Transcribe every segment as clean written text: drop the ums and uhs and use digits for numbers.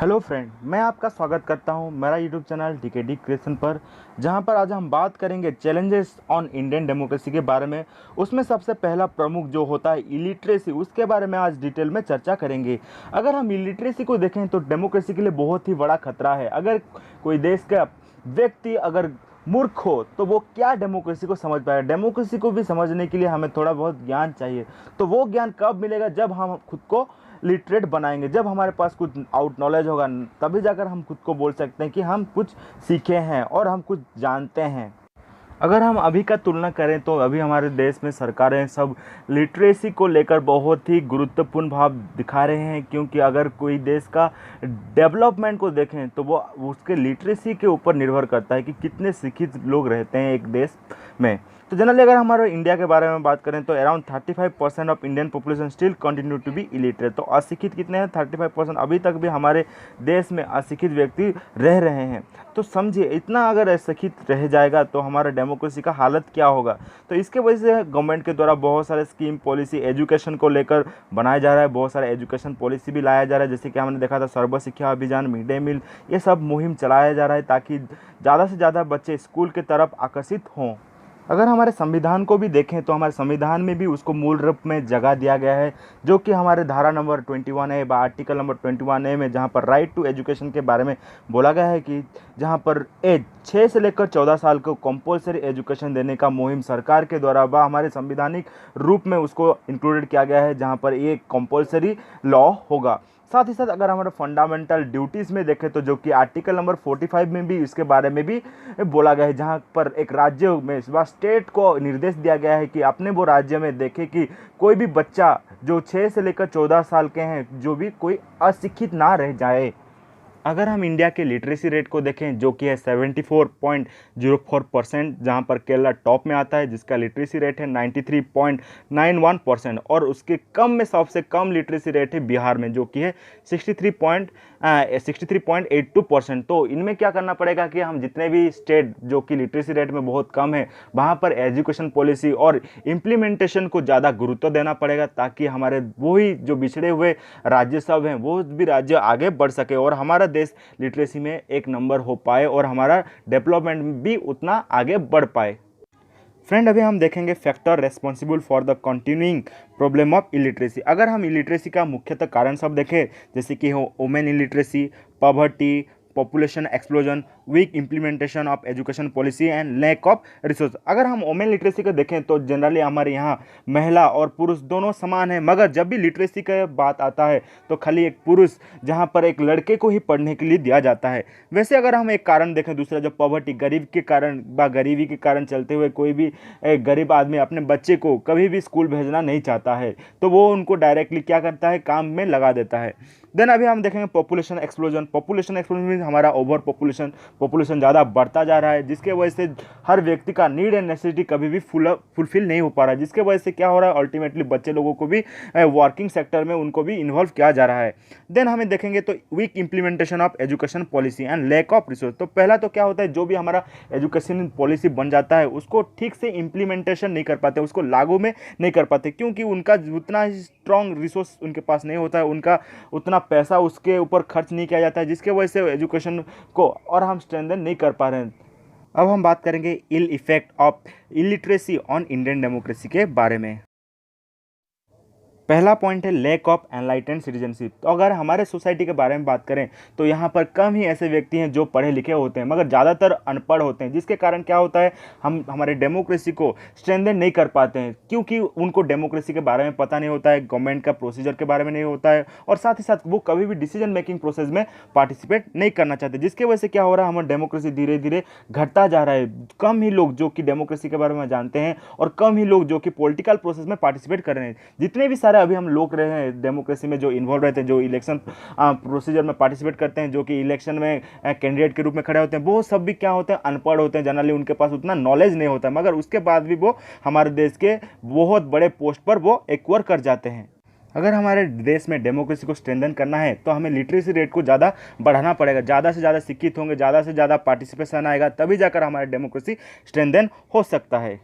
Hello friend, मैं आपका स्वागत करता हूं मेरा यूट्यूब चैनल डीकेडी क्रिएशन पर, जहां पर आज हम बात करेंगे चैलेंजेस ऑन इंडियन डेमोक्रेसी के बारे में। उसमें सबसे पहला प्रमुख जो होता है इलिटरेसी, उसके बारे में आज डिटेल में चर्चा करेंगे। अगर हम इलिटरेसी को देखें तो डेमोक्रेसी के लिए बहुत ही बड़ा खतरा है। अगर कोई देश का व्यक्ति अगर मूर्ख हो तो वो क्या डेमोक्रेसी को समझ पाएगा। डेमोक्रेसी को भी समझने के लिए हमें थोड़ा बहुत ज्ञान चाहिए। तो वो ज्ञान कब मिलेगा? जब हम खुद को लिटरेट बनाएंगे, जब हमारे पास कुछ आउट नॉलेज होगा, तभी जाकर हम खुद को बोल सकते हैं कि हम कुछ सीखे हैं और हम कुछ जानते हैं। अगर हम अभी का तुलना करें तो अभी हमारे देश में सरकारें सब लिटरेसी को लेकर बहुत ही गुरुत्वपूर्ण भाव दिखा रहे हैं, क्योंकि अगर कोई देश का डेवलपमेंट को देखें तो वो उसके लिटरेसी के ऊपर निर्भर करता है कि कितने शिक्षित लोग रहते हैं एक देश में। तो जनरली अगर हमारे इंडिया के बारे में बात करें तो around 35% of Indian population still continue to be illiterate. तो अशिक्षित कितने हैं? 35%। अभी तक भी हमारे देश में अशिक्षित व्यक्ति रह रहे हैं। तो समझिए, इतना अगर अशिक्षित रह जाएगा तो हमारा डेमोक्रेसी का हालत क्या होगा। तो इसके वजह से गवर्नमेंट के द्वारा बहुत सारे स्कीम पॉलिसी एजुकेशन को लेकर बनाया जा रहा है। बहुत सारे एजुकेशन पॉलिसी भी लाया जा रहा है, जैसे कि हमने देखा था सर्व शिक्षा अभियान, मिड डे मील, ये सब मुहिम चलाया जा रहा है ताकि ज़्यादा से ज़्यादा बच्चे स्कूल की तरफ आकर्षित हों। अगर हमारे संविधान को भी देखें तो हमारे संविधान में भी उसको मूल रूप में जगह दिया गया है, जो कि हमारे धारा नंबर 21A व आर्टिकल नंबर 21A में, जहां पर राइट टू एजुकेशन के बारे में बोला गया है कि जहां पर एज 6 से लेकर 14 साल को कंपलसरी एजुकेशन देने का मुहिम सरकार के द्वारा व हमारे संविधानिक रूप में उसको इंक्लूडेड किया गया है, जहां पर ये कंपलसरी लॉ होगा। साथ ही साथ अगर हमारे फंडामेंटल ड्यूटीज़ में देखें तो जो कि आर्टिकल नंबर 45 में भी इसके बारे में भी बोला गया है, जहां पर एक राज्य में व स्टेट को निर्देश दिया गया है कि अपने वो राज्य में देखें कि कोई भी बच्चा जो 6 से लेकर 14 साल के हैं, जो भी कोई अशिक्षित ना रह जाए। अगर हम इंडिया के लिटरेसी रेट को देखें जो कि है 74.04%, जहाँ पर केरला टॉप में आता है, जिसका लिटरेसी रेट है 93.91%। और उसके कम में सबसे कम लिटरेसी रेट है बिहार में, जो कि है 63.82%। तो इनमें क्या करना पड़ेगा कि हम जितने भी स्टेट जो कि लिटरेसी रेट में बहुत कम है, वहाँ पर एजुकेशन पॉलिसी और इम्प्लीमेंटेशन को ज़्यादा गुरुत्व देना पड़ेगा, ताकि हमारे वही जो बिछड़े हुए राज्य सब हैं वो भी राज्य आगे बढ़ सके और हमारा देश लिटरेसी में एक नंबर हो पाए और हमारा डेवलपमेंट भी उतना आगे बढ़ पाए। फ्रेंड, अभी हम देखेंगे factor responsible for the continuing problem of illiteracy. अगर हम इलिटरेसी का मुख्यतः कारण सब देखें, जैसे कि हो women illiteracy, poverty, population explosion, weak implementation of education policy and lack of resource. अगर हम वुमेन लिटरेसी को देखें तो जनरली हमारे यहाँ महिला और पुरुष दोनों समान हैं, मगर जब भी लिटरेसी का बात आता है तो खाली एक पुरुष, जहाँ पर एक लड़के को ही पढ़ने के लिए दिया जाता है। वैसे अगर हम एक कारण देखें दूसरा, जो पॉवर्टी, गरीब के कारण व गरीबी के कारण चलते हुए कोई भी एक गरीब आदमी अपने बच्चे को कभी भी स्कूल भेजना नहीं चाहता है, तो वो उनको डायरेक्टली क्या करता है, काम में लगा देता है। देन अभी हम देखेंगे population explosion. Population explosion means हमारा ओवर पॉपुलेशन ज़्यादा बढ़ता जा रहा है, जिसके वजह से हर व्यक्ति का नीड एंड नेसेसिटी कभी भी फुलफिल नहीं हो पा रहा है, जिसके वजह से क्या हो रहा है, अल्टीमेटली बच्चे लोगों को भी वर्किंग सेक्टर में उनको भी इन्वॉल्व किया जा रहा है। देन हमें देखेंगे तो weak implementation of education policy and lack of resource. तो पहला तो क्या होता है, जो भी हमारा एजुकेशन पॉलिसी बन जाता है उसको ठीक से इम्प्लीमेंटेशन नहीं कर पाते, उसको लागू में नहीं कर पाते, क्योंकि उनका उतना स्ट्रॉन्ग रिसोर्स उनके पास नहीं होता है, उनका उतना पैसा उसके ऊपर खर्च नहीं किया जाता है, जिसके वजह से एजुकेशन को और हम स्ट्रेंथन नहीं कर पा रहे हैं। अब हम बात करेंगे ill effect of illiteracy on Indian democracy के बारे में। पहला पॉइंट है लैक ऑफ एनलाइटेंड सिटीजनशिप। तो अगर हमारे सोसाइटी के बारे में बात करें तो यहाँ पर कम ही ऐसे व्यक्ति हैं जो पढ़े लिखे होते हैं, मगर ज़्यादातर अनपढ़ होते हैं, जिसके कारण क्या होता है, हम हमारे डेमोक्रेसी को स्ट्रेंथन नहीं कर पाते हैं, क्योंकि उनको डेमोक्रेसी के बारे में पता नहीं होता है, गवर्नमेंट का प्रोसीजर के बारे में नहीं होता है, और साथ ही साथ वो कभी भी डिसीजन मेकिंग प्रोसेस में पार्टिसिपेट नहीं करना चाहते, जिसकी वजह से क्या हो रहा है, हमारा डेमोक्रेसी धीरे धीरे घटता जा रहा है। कम ही लोग जो कि डेमोक्रेसी के बारे में जानते हैं और कम ही लोग जो कि पॉलिटिकल प्रोसेस में पार्टिसिपेट कर रहे हैं। जितने भी सारे अभी हम लोग रहे हैं डेमोक्रेसी में जो इन्वॉल्व रहते हैं, जो इलेक्शन प्रोसीजर में पार्टिसिपेट करते हैं, जो कि इलेक्शन में कैंडिडेट के रूप में खड़े होते हैं, वो सब भी क्या होते हैं, अनपढ़ होते हैं, जनरली उनके पास उतना नॉलेज नहीं होता है, मगर उसके बाद भी वो हमारे देश के बहुत बड़े पोस्ट पर वो एक्वायर कर जाते हैं। अगर हमारे देश में डेमोक्रेसी को स्ट्रेंथन करना है तो हमें लिटरेसी रेट को ज़्यादा बढ़ाना पड़ेगा, ज़्यादा से ज़्यादा शिक्षित होंगे, ज़्यादा से ज़्यादा पार्टिसिपेशन आएगा, तभी जाकर हमारा डेमोक्रेसी स्ट्रेंथन हो सकता है।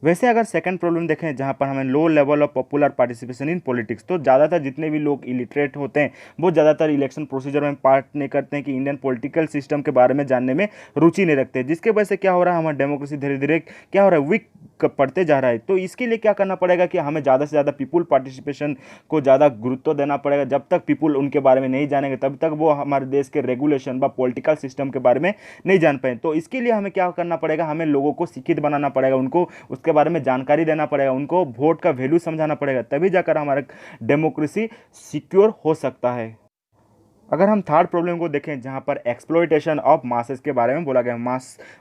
वैसे अगर सेकंड प्रॉब्लम देखें जहाँ पर हमें low level of popular participation in politics, तो ज़्यादातर जितने भी लोग इलिटरेट होते हैं वो ज़्यादातर इलेक्शन प्रोसीजर में पार्ट नहीं करते हैं, कि इंडियन पॉलिटिकल सिस्टम के बारे में जानने में रुचि नहीं रखते, जिसके वजह से क्या हो रहा है, हमारा डेमोक्रेसी धीरे धीरे क्या हो रहा है, वीक पड़ते जा रहा है। तो इसके लिए क्या करना पड़ेगा कि हमें ज़्यादा से ज़्यादा पीपुल पार्टिसिपेशन को ज़्यादा गुरुत्व देना पड़ेगा। जब तक पीपुल उनके बारे में नहीं जानेंगे तब तक वो हमारे देश के रेगुलेशन व पॉलिटिकल सिस्टम के बारे में नहीं जान पाए। तो इसके लिए हमें क्या करना पड़ेगा, हमें लोगों को शिक्षित बनाना पड़ेगा, उनको उसके बारे में जानकारी देना पड़ेगा, उनको वोट का वैल्यू समझाना पड़ेगा, तभी जाकर हमारा डेमोक्रेसी सिक्योर हो सकता है। अगर हम थर्ड प्रॉब्लम को देखें जहां पर एक्सप्लॉयटेशन ऑफ मासेस के बारे में बोला गया है,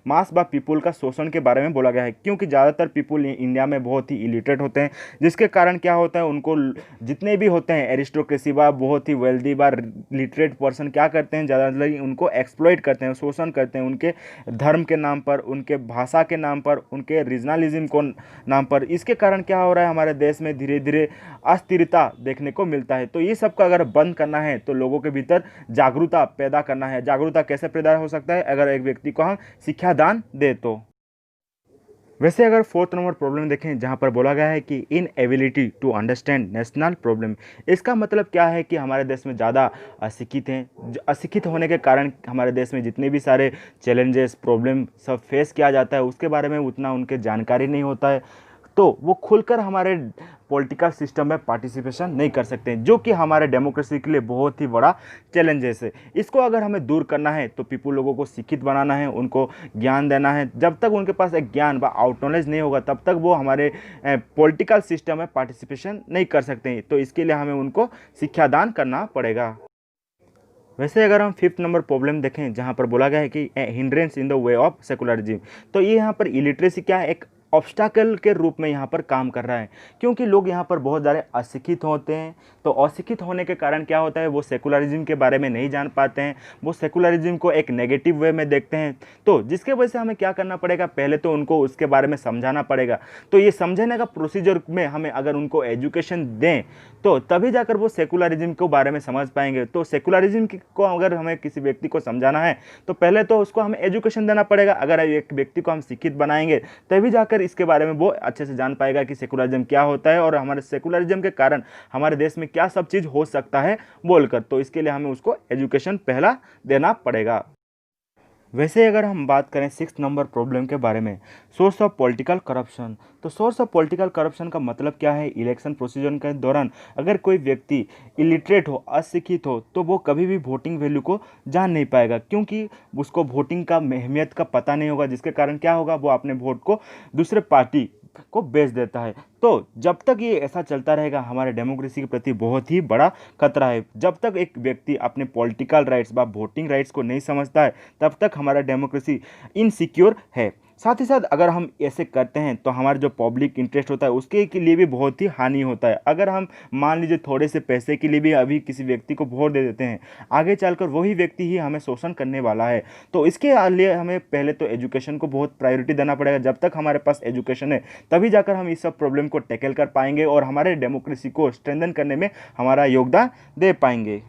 मास व पीपुल का शोषण के बारे में बोला गया है, क्योंकि ज़्यादातर पीपुल इंडिया में बहुत ही इलिटरेट होते हैं, जिसके कारण क्या होता है, उनको जितने भी होते हैं एरिस्टोक्रेसी व बहुत ही वेल्दी व लिटरेट पर्सन क्या करते हैं, ज़्यादातर उनको एक्सप्लॉयट करते हैं, शोषण करते हैं, उनके धर्म के नाम पर, उनके भाषा के नाम पर, उनके रीजनलिज्म को नाम पर। इसके कारण क्या हो रहा है, हमारे देश में धीरे धीरे अस्थिरता देखने को मिलता है। तो ये सब का अगर बंद करना है तो लोगों के भीतर जागरूकता पैदा करना है। जागरूकता कैसे पैदा हो सकता है, अगर एक व्यक्ति को हम शिक्षा दान दे तो। वैसे अगर फोर्थ नंबर प्रॉब्लम देखें जहां पर बोला गया है कि inability to understand national problem, इसका मतलब क्या है कि हमारे देश में ज़्यादा अशिक्षित हैं। अशिक्षित होने के कारण हमारे देश में जितने भी सारे चैलेंजेस प्रॉब्लम सब फेस किया जाता है उसके बारे में उतना उनके जानकारी नहीं होता है, तो वो खुलकर हमारे पॉलिटिकल सिस्टम में पार्टिसिपेशन नहीं कर सकते हैं, जो कि हमारे डेमोक्रेसी के लिए बहुत ही बड़ा चैलेंजेस है। इसको अगर हमें दूर करना है तो पीपुल लोगों को शिक्षित बनाना है, उनको ज्ञान देना है। जब तक उनके पास एक ज्ञान व आउट नॉलेज नहीं होगा तब तक वो हमारे पॉलिटिकल सिस्टम में पार्टिसिपेशन नहीं कर सकते हैं। तो इसके लिए हमें उनको शिक्षादान करना पड़ेगा। वैसे अगर हम फिफ्थ नंबर प्रॉब्लम देखें जहाँ पर बोला गया है कि hindrance in the way of secularism, तो ये यहाँ पर इलिटरेसी क्या है, एक ऑब्स्टैकल के रूप में यहाँ पर काम कर रहा है, क्योंकि लोग यहाँ पर बहुत ज़्यादा अशिक्षित होते हैं। तो अशिक्षित होने के कारण क्या होता है, वो सेकुलरिज्म के बारे में नहीं जान पाते हैं, वो सेकुलरिज्म को एक नेगेटिव वे में देखते हैं। तो जिसके वजह से हमें क्या करना पड़ेगा, पहले तो उनको उसके बारे में समझाना पड़ेगा। तो ये समझाने का प्रोसीजर में हमें अगर उनको एजुकेशन दें तो तभी जाकर वो सेकुलरिज्म के बारे में समझ पाएंगे। तो सेकुलरिज्म को अगर हमें किसी व्यक्ति को समझाना है तो पहले तो उसको हमें एजुकेशन देना पड़ेगा। अगर एक व्यक्ति को हम शिक्षित बनाएंगे तभी जाकर इसके बारे में वो अच्छे से जान पाएगा कि सेकुलरिज्म क्या होता है और हमारे सेकुलरिज्म के कारण हमारे देश में क्या सब चीज़ हो सकता है बोलकर। तो इसके लिए हमें उसको एजुकेशन पहला देना पड़ेगा। वैसे अगर हम बात करें सिक्स नंबर प्रॉब्लम के बारे में, सोर्स ऑफ पॉलिटिकल करप्शन, तो सोर्स ऑफ पॉलिटिकल करप्शन का मतलब क्या है, इलेक्शन प्रोसीजर के दौरान अगर कोई व्यक्ति इलिटरेट हो, अशिक्षित हो, तो वो कभी भी वोटिंग वैल्यू को जान नहीं पाएगा, क्योंकि उसको वोटिंग का अहमियत का पता नहीं होगा, जिसके कारण क्या होगा, वो अपने वोट को दूसरे पार्टी को बेच देता है। तो जब तक ये ऐसा चलता रहेगा हमारे डेमोक्रेसी के प्रति बहुत ही बड़ा खतरा है। जब तक एक व्यक्ति अपने पॉलिटिकल राइट्स व वोटिंग राइट्स को नहीं समझता है तब तक हमारा डेमोक्रेसी इनसिक्योर है। साथ ही साथ अगर हम ऐसे करते हैं तो हमारा जो पब्लिक इंटरेस्ट होता है उसके के लिए भी बहुत ही हानि होता है। अगर हम मान लीजिए थोड़े से पैसे के लिए भी अभी किसी व्यक्ति को वोट दे देते हैं, आगे चलकर वही व्यक्ति ही हमें शोषण करने वाला है। तो इसके लिए हमें पहले तो एजुकेशन को बहुत प्रायोरिटी देना पड़ेगा। जब तक हमारे पास एजुकेशन है तभी जाकर हम इस सब प्रॉब्लम को टैकल कर पाएंगे और हमारे डेमोक्रेसी को स्ट्रेंथन करने में हमारा योगदान दे पाएंगे।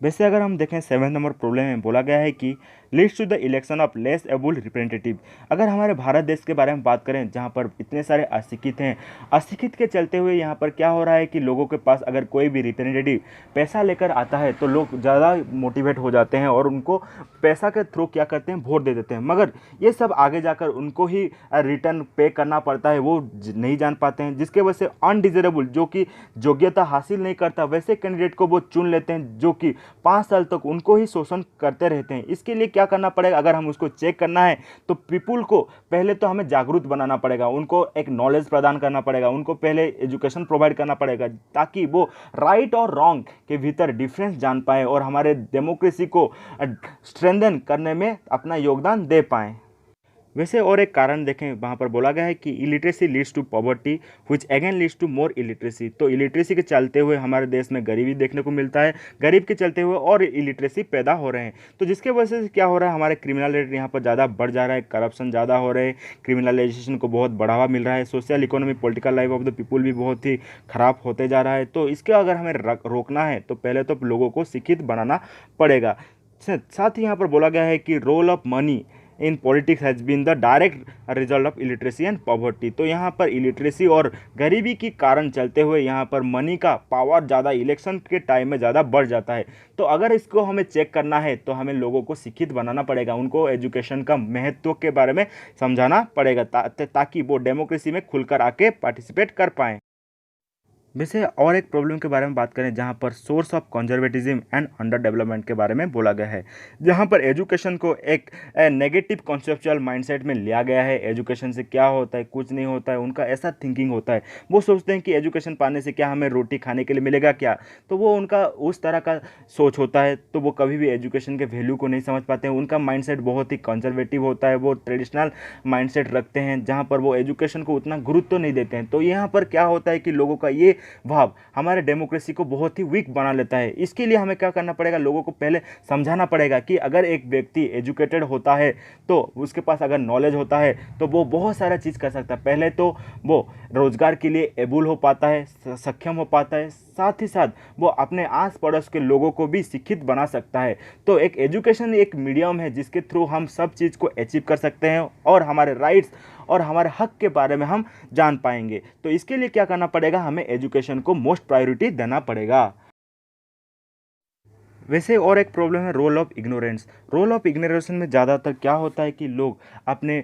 वैसे अगर हम देखें सेवन नंबर प्रॉब्लम में बोला गया है कि leads to the election of less able representative. अगर हमारे भारत देश के बारे में बात करें जहाँ पर इतने सारे अशिक्षित हैं, अशिक्षित के चलते हुए यहाँ पर क्या हो रहा है कि लोगों के पास अगर कोई भी रिप्रेजेंटेटिव पैसा लेकर आता है तो लोग ज़्यादा मोटिवेट हो जाते हैं और उनको पैसा के थ्रू क्या करते हैं, वोट दे देते हैं। मगर ये सब आगे जाकर उनको ही रिटर्न पे करना पड़ता है, वो नहीं जान पाते हैं, जिसके वजह से अनडिजरेबल जो कि योग्यता हासिल नहीं करता वैसे कैंडिडेट को वो चुन लेते हैं जो कि 5 साल तक उनको ही शोषण करते रहते हैं। इसके लिए क्या करना पड़ेगा, अगर हम उसको चेक करना है तो पीपुल को पहले तो हमें जागरूक बनाना पड़ेगा, उनको एक नॉलेज प्रदान करना पड़ेगा, उनको पहले एजुकेशन प्रोवाइड करना पड़ेगा ताकि वो राइट और रॉन्ग के भीतर डिफरेंस जान पाए और हमारे डेमोक्रेसी को स्ट्रेंथन करने में अपना योगदान दे पाएँ। वैसे और एक कारण देखें, वहाँ पर बोला गया है कि illiteracy leads to poverty which again leads to more illiteracy. तो इलिटरेसी के चलते हुए हमारे देश में गरीबी देखने को मिलता है, गरीब के चलते हुए और इलिटरेसी पैदा हो रहे हैं। तो जिसके वजह से क्या हो रहा है, हमारे क्रिमिनल रेट यहाँ पर ज़्यादा बढ़ जा रहा है, करप्शन ज़्यादा हो रहे हैं, क्रिमिनलाइजेशन को बहुत बढ़ावा मिल रहा है, social economy political life of the people भी बहुत ही ख़राब होते जा रहा है। तो इसके अगर हमें रोकना है तो पहले तो लोगों को शिक्षित बनाना पड़ेगा। साथ ही यहाँ पर बोला गया है कि role of money in politics has been the direct result of illiteracy and poverty. तो यहाँ पर इलिटरेसी और गरीबी के कारण चलते हुए यहाँ पर मनी का पावर ज़्यादा इलेक्शन के टाइम में ज़्यादा बढ़ जाता है। तो अगर इसको हमें चेक करना है तो हमें लोगों को शिक्षित बनाना पड़ेगा, उनको एजुकेशन का महत्व के बारे में समझाना पड़ेगा ताकि वो डेमोक्रेसी में खुलकर आके पार्टिसिपेट कर पाएँ। वैसे और एक प्रॉब्लम के बारे में बात करें जहाँ पर source of conservatism and under development के बारे में बोला गया है, जहाँ पर एजुकेशन को एक नेगेटिव कॉन्सेप्चुअल माइंडसेट में लिया गया है। एजुकेशन से क्या होता है, कुछ नहीं होता है, उनका ऐसा थिंकिंग होता है। वो सोचते हैं कि एजुकेशन पाने से क्या हमें रोटी खाने के लिए मिलेगा क्या, तो वो उनका उस तरह का सोच होता है। तो वो कभी भी एजुकेशन के वैल्यू को नहीं समझ पाते हैं। उनका माइंडसेट बहुत ही कंजर्वेटिव होता है, वो ट्रेडिशनल माइंडसेट रखते हैं जहाँ पर वो एजुकेशन को उतना गुरुत्व नहीं देते हैं। तो यहाँ पर क्या होता है कि लोगों का ये भाव हमारे डेमोक्रेसी को बहुत ही वीक बना लेता है। इसके लिए हमें क्या करना पड़ेगा, लोगों को पहले समझाना पड़ेगा कि अगर एक व्यक्ति एजुकेटेड होता है तो उसके पास अगर नॉलेज होता है तो वो बहुत सारा चीज़ कर सकता है। पहले तो वो रोजगार के लिए एबल हो पाता है, सक्षम हो पाता है, साथ ही साथ वो अपने आस पड़ोस के लोगों को भी शिक्षित बना सकता है। तो एक एजुकेशन एक मीडियम है जिसके थ्रू हम सब चीज़ को अचीव कर सकते हैं और हमारे राइट्स और हमारे हक के बारे में हम जान पाएंगे। तो इसके लिए क्या करना पड़ेगा, हमें एजुकेशन को मोस्ट प्रायोरिटी देना पड़ेगा। वैसे और एक प्रॉब्लम है role of ignorance. Role of ignorance में ज़्यादातर क्या होता है कि लोग अपने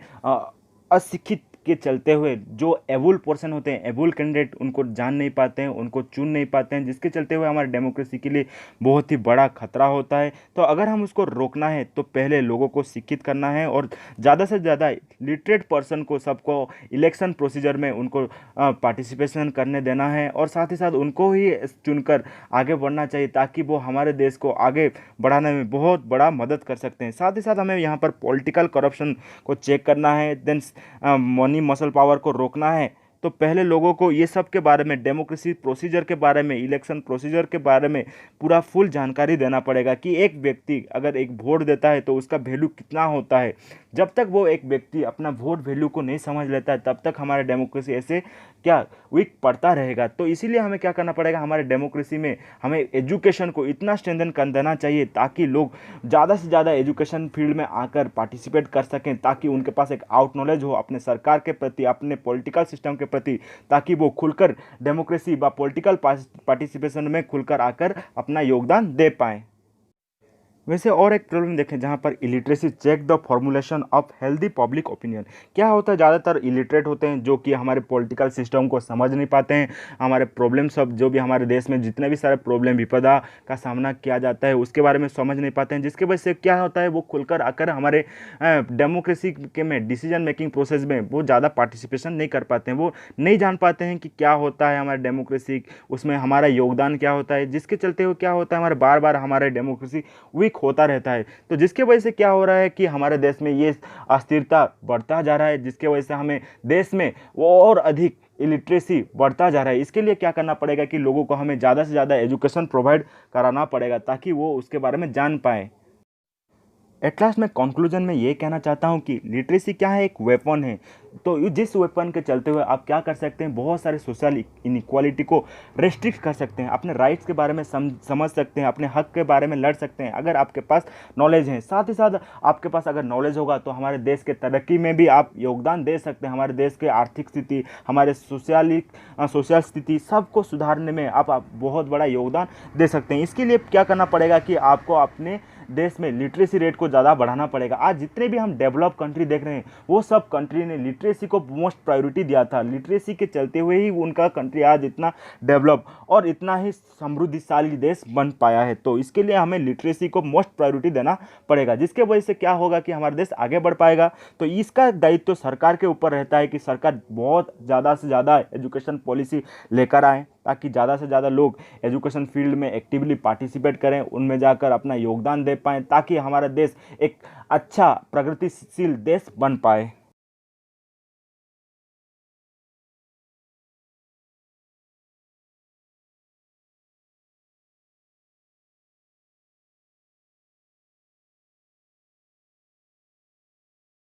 अशिक्षित के चलते हुए जो एबुल पर्सन होते हैं, एबुल कैंडिडेट, उनको जान नहीं पाते हैं, उनको चुन नहीं पाते हैं, जिसके चलते हुए हमारे डेमोक्रेसी के लिए बहुत ही बड़ा खतरा होता है। तो अगर हम उसको रोकना है तो पहले लोगों को शिक्षित करना है और ज़्यादा से ज़्यादा लिटरेट पर्सन को सबको इलेक्शन प्रोसीजर में उनको पार्टिसिपेशन करने देना है और साथ ही साथ उनको ही चुनकर आगे बढ़ना चाहिए ताकि वो हमारे देश को आगे बढ़ाने में बहुत बड़ा मदद कर सकते हैं। साथ ही साथ हमें यहाँ पर पॉलिटिकल करप्शन को चेक करना है, देन मनी मसल पावर को रोकना है। तो पहले लोगों को ये सब के बारे में, डेमोक्रेसी प्रोसीजर के बारे में, इलेक्शन प्रोसीजर के बारे में पूरा फुल जानकारी देना पड़ेगा कि एक व्यक्ति अगर एक वोट देता है तो उसका वैल्यू कितना होता है। जब तक वो एक व्यक्ति अपना वोट वैल्यू को नहीं समझ लेता है तब तक हमारे डेमोक्रेसी ऐसे क्या वीक पड़ता रहेगा। तो इसीलिए हमें क्या करना पड़ेगा, हमारे डेमोक्रेसी में हमें एजुकेशन को इतना स्ट्रेंथन कर देना चाहिए ताकि लोग ज़्यादा से ज़्यादा एजुकेशन फील्ड में आकर पार्टिसिपेट कर सकें, ताकि उनके पास एक आउट नॉलेज हो अपने सरकार के प्रति, अपने पॉलिटिकल सिस्टम के प्रति, ताकि वो खुलकर डेमोक्रेसी व पॉलिटिकल पार्टिसिपेशन में खुलकर आकर अपना योगदान दे पाएँ। वैसे और एक प्रॉब्लम देखें जहाँ पर illiteracy check the formulation of healthy public opinion. क्या होता है, ज़्यादातर इलिटरेट होते हैं जो कि हमारे पॉलिटिकल सिस्टम को समझ नहीं पाते हैं, हमारे प्रॉब्लम सब जो भी हमारे देश में जितने भी सारे प्रॉब्लम विपदा का सामना किया जाता है उसके बारे में समझ नहीं पाते हैं, जिसके वजह से क्या होता है वो खुलकर आकर हमारे डेमोक्रेसी के में डिसीजन मेकिंग प्रोसेस में वो ज़्यादा पार्टिसिपेशन नहीं कर पाते हैं। वो नहीं जान पाते हैं कि क्या होता है हमारे डेमोक्रेसी, उसमें हमारा योगदान क्या होता है, जिसके चलते हुए क्या होता है हमारे बार बार हमारे डेमोक्रेसी वीक होता रहता है। तो जिसके वजह से क्या हो रहा है कि हमारे देश में ये अस्थिरता बढ़ता जा रहा है, जिसके वजह से हमें देश में वो और अधिक इलिटरेसी बढ़ता जा रहा है। इसके लिए क्या करना पड़ेगा कि लोगों को हमें ज़्यादा से ज़्यादा एजुकेशन प्रोवाइड कराना पड़ेगा ताकि वो उसके बारे में जान पाएँ। एट लास्ट मैं कंक्लूजन में ये कहना चाहता हूँ कि लिटरेसी क्या है, एक वेपन है। तो जिस वेपन के चलते हुए आप क्या कर सकते हैं, बहुत सारे सोशल इनइक्वालिटी को रेस्ट्रिक्ट कर सकते हैं, अपने राइट्स के बारे में समझ सकते हैं, अपने हक के बारे में लड़ सकते हैं अगर आपके पास नॉलेज है। साथ ही साथ आपके पास अगर नॉलेज होगा तो हमारे देश के तरक्की में भी आप योगदान दे सकते हैं। हमारे देश के आर्थिक स्थिति, हमारे सोशल स्थिति सबको सुधारने में आप बहुत बड़ा योगदान दे सकते हैं। इसके लिए क्या करना पड़ेगा कि आपको अपने देश में लिटरेसी रेट को ज़्यादा बढ़ाना पड़ेगा। आज जितने भी हम डेवलप कंट्री देख रहे हैं वो सब कंट्री ने लिटरेसी को मोस्ट प्रायोरिटी दिया था। लिटरेसी के चलते हुए ही उनका कंट्री आज इतना डेवलप और इतना ही समृद्धिशाली देश बन पाया है। तो इसके लिए हमें लिटरेसी को मोस्ट प्रायोरिटी देना पड़ेगा, जिसके वजह से क्या होगा कि हमारा देश आगे बढ़ पाएगा। तो इसका दायित्व तो सरकार के ऊपर रहता है कि सरकार बहुत ज़्यादा से ज़्यादा एजुकेशन पॉलिसी लेकर आए ताकि ज़्यादा से ज़्यादा लोग एजुकेशन फील्ड में एक्टिवली पार्टिसिपेट करें, उनमें जाकर अपना योगदान दे पाएँ ताकि हमारा देश एक अच्छा प्रगतिशील देश बन पाए।